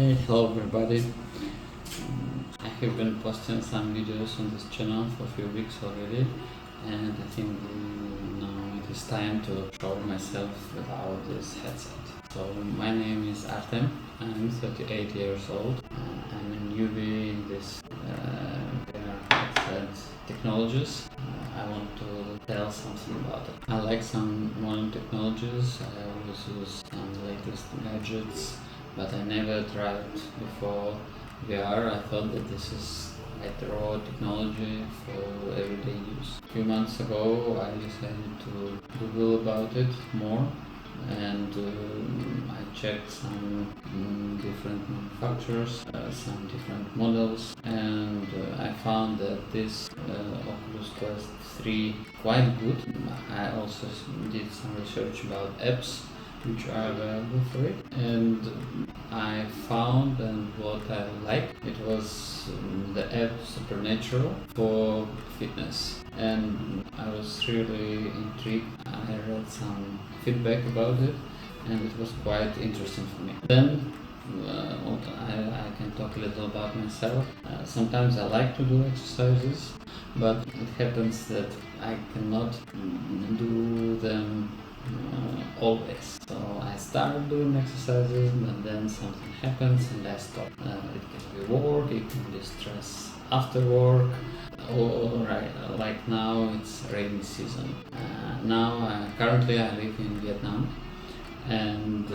Hey, hello everybody. I have been posting some videos on this channel for a few weeks already, and I think now it is time to show myself without this headset. So my name is Artem. I'm 38 years old. I'm a newbie in this headset technologies. I want to tell something about it. I like some modern technologies. I always use some latest gadgets, but I never tried before VR. I thought that this is like the raw technology for everyday use. A few months ago I decided to Google about it more, and I checked some different manufacturers, some different models, and I found that this Oculus Quest 3 quite good. I also did some research about apps which are available for it, and I found, and what I liked, it was the app Supernatural for fitness, and I was really intrigued. I read some feedback about it, and it was quite interesting for me. Then I can talk a little about myself. Sometimes I like to do exercises, but it happens that I cannot do them always. So I start doing exercises, and then something happens and I stop. It can be work, it can be stress after work, or like now it's rainy season. Currently I live in Vietnam, and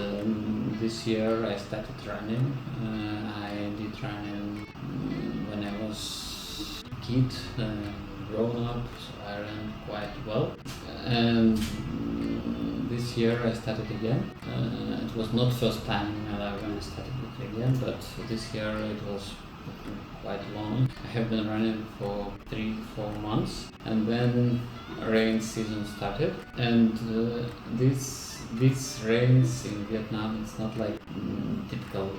this year I started running. I did running when I was a kid, grown up, so I ran quite well. And this year I started again. It was not first time in my life when I started it again, but this year it was quite long. I have been running for 3-4 months, and then rain season started, and this rains in Vietnam, it's not like typical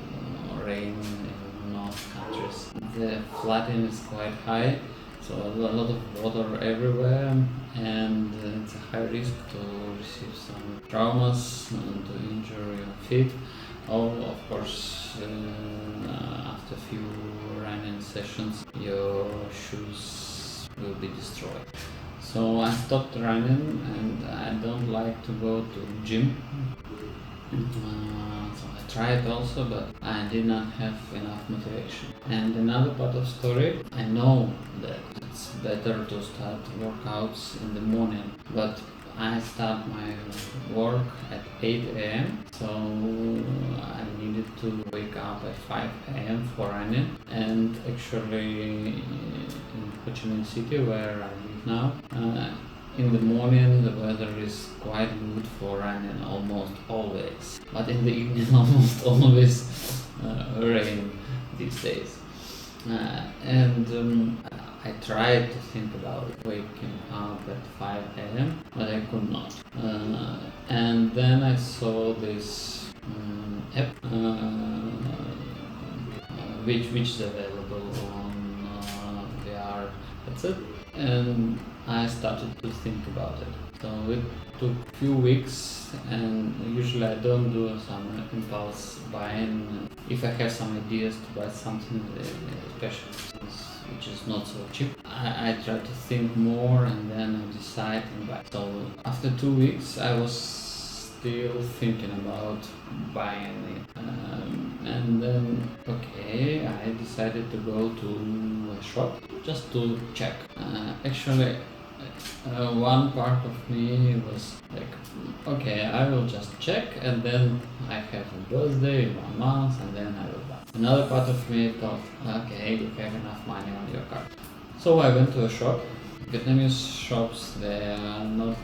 rain in north countries. The flooding is quite high, so a lot of water everywhere, and it's a high risk to receive some traumas and to injure your feet. Of course, after a few running sessions, your shoes will be destroyed. So I stopped running, and I don't like to go to gym. So I tried also, but I did not have enough motivation. And another part of story, I know that it's better to start workouts in the morning, but I start my work at 8 a.m. So I needed to wake up at 5 a.m. for running. And actually in Ho Chi Minh City, where I live now, in the morning the weather is quite good for running almost always, but in the evening almost always rain these days. I tried to think about waking up at 5 a.m. but I could not. And then I saw this app which is available on VR headset, and I started to think about it. So it took a few weeks, and usually I don't do some impulse buying. If I have some ideas to buy something, especially which is not so cheap, I try to think more, and then I decide and buy. So after 2 weeks I was still thinking about buying it, and then I decided to go to a shop just to check. Actually, one part of me was like, okay, I will just check, and then I have a birthday in 1 month, and then I will buy. Another part of me thought, okay, you have enough money on your card. So I went to a shop. Vietnamese shops, they are not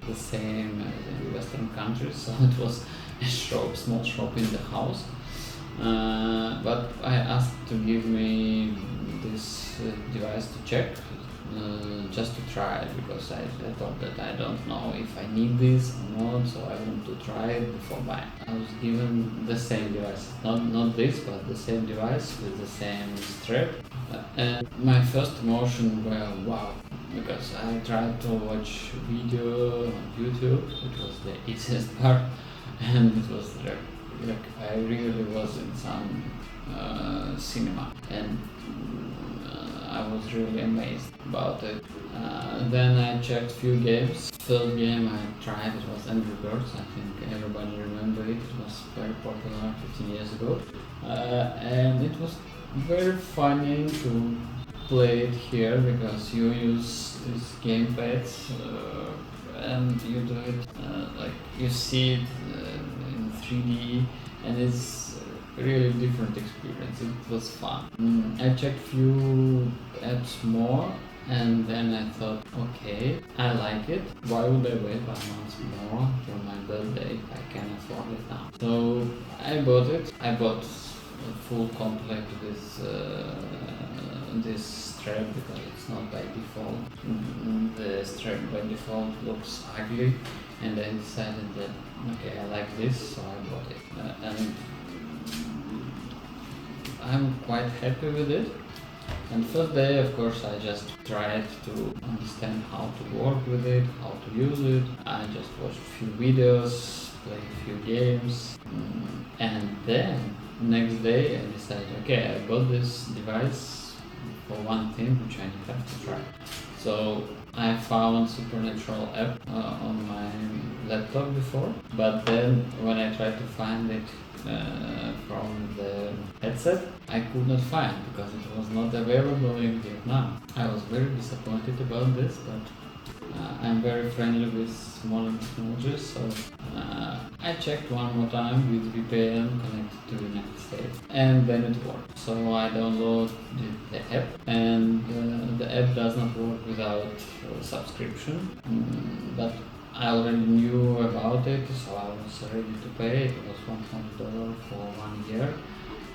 the same as in Western countries, so it was a shop, small shop in the house. But I asked to give me this device to check, just to try it, because I thought that I don't know if I need this or not, so I want to try it before buying. I was given the same device, not this, but the same device with the same strap, and my first emotion were wow, because I tried to watch video on YouTube, it was the easiest part, and it was like I really was in some cinema, and I was really amazed about it. Then I checked few games. First game I tried, it was Angry Birds. I think everybody remember it. It was very popular 15 years ago, and it was very funny to play it here because you use these gamepads and you do it like you see it in 3D, and it's really different experience. It was fun. I checked few apps more, and then I thought, okay, I like it. Why would I wait 1 month more for my birthday? I can afford it now. So I bought it. I bought a full complete with this strap because it's not by default. The strap by default looks ugly, and I decided that okay, I like this, so I bought it. And I'm quite happy with it. And first day, of course, I just tried to understand how to work with it, how to use it. I just watched a few videos, played a few games, and then next day I decided, okay, I bought this device for one thing which I have to try. So I found Supernatural app on my laptop before, but then when I tried to find it from the headset, I could not find because it was not available in Vietnam. I was very disappointed about this, but I'm very friendly with modern technologies, so I checked one more time with VPN connected to the United States, and then it worked. So I downloaded the app, and the app does not work without subscription, but I already knew about it, so I was ready to pay. It was $100 for 1 year.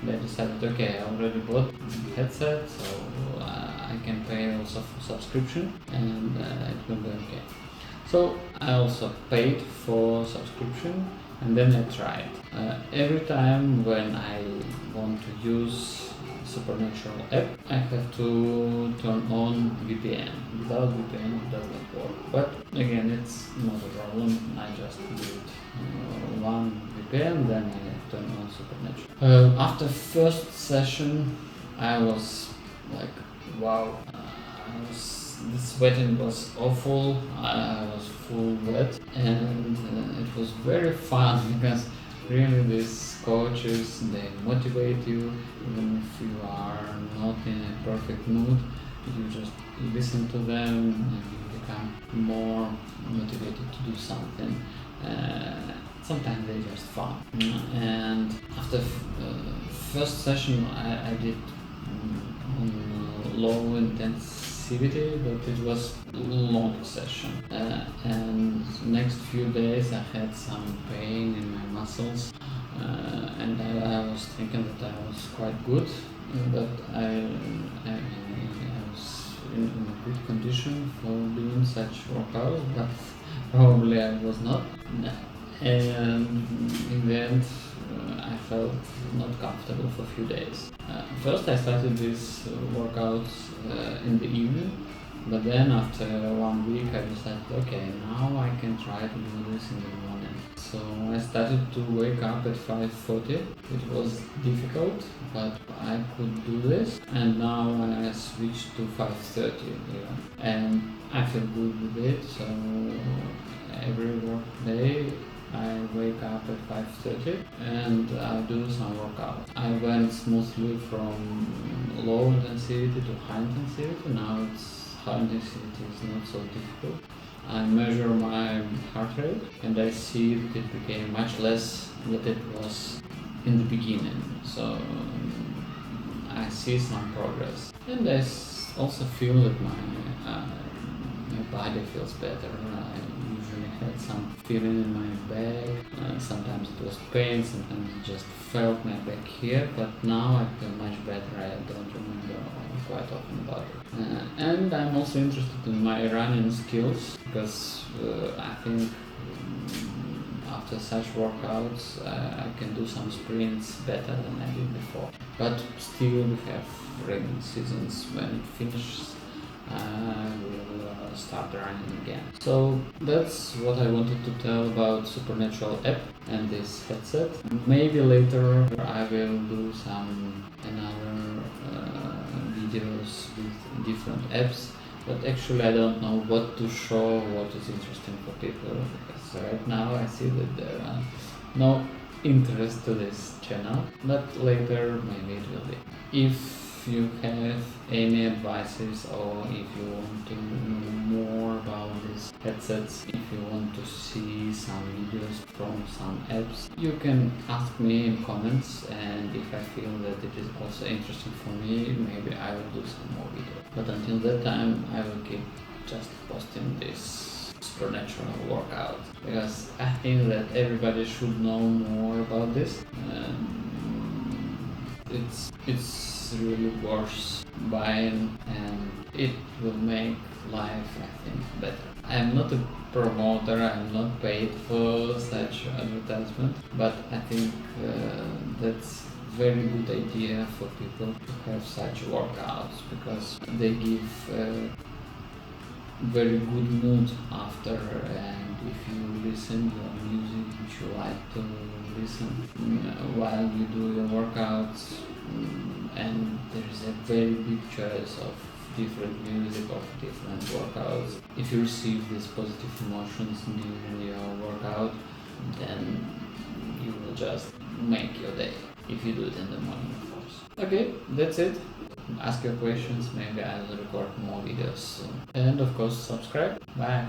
And I decided, okay, I already bought the headset, so I can pay also for subscription, and it will be okay. So I also paid for subscription, and then I tried. Every time when I want to use Supernatural app, I have to turn on VPN. Without VPN it does not work. But again, it's not a problem. I just did one VPN, then I turn on Supernatural. After first session, I was like, wow, the sweating was awful. I was full wet, and it was very fun because really these coaches, they motivate you even if you are not in a perfect mood. You just listen to them and you become more motivated to do something. Sometimes they're just fun. And after first session I did on low intensity, but it was long session. And next few days I had some pain in my muscles, and I was thinking that I was quite good, that I was in a good condition for doing such workouts, but probably I was not. And in the end, I felt not comfortable for a few days. First I started these workouts in the evening, but then after 1 week I decided, okay, now I can try to do this in the morning. So I started to wake up at 5:40. It was difficult, but I could do this, and now I switched to 5:30, and I feel good with it. So every work day I wake up at 5:30 and I do some workout. I went smoothly from low intensity to high intensity. Now high intensity is not so difficult. I measure my heart rate and I see that it became much less than it was in the beginning. So I see some progress, and I also feel that my body feels better. I usually had some feeling in my back. Sometimes it was pain, sometimes it just felt my back here, but now I feel much better. I don't remember quite often about it. And I'm also interested in my running skills, because I think after such workouts I can do some sprints better than I did before. But still we have rainy seasons. When it finishes I will start running again. So that's what I wanted to tell about Supernatural app and this headset. Maybe later I will do some another videos with different apps, but actually I don't know what to show, what is interesting for people, because right now I see that there are no interest to this channel, but later maybe it will be. If you have any advices, or if you want to know more about these headsets, if you want to see some videos from some apps, you can ask me in comments, and if I feel that it is also interesting for me, maybe I will do some more videos. But until that time I will keep just posting this supernatural workout, because I think that everybody should know more about this. It's really worth buying, and it will make life, I think, better. I'm not a promoter, I'm not paid for such advertisement, but I think that's very good idea for people to have such workouts, because they give very good mood after, and if you listen your music which you like to listen while you do your workouts, and there is a very big choice of different music, of different workouts. If you receive these positive emotions during your workout, then you will just make your day, if you do it in the morning, of course. Okay, that's it. Ask your questions, maybe I will record more videos soon. And of course subscribe. Bye.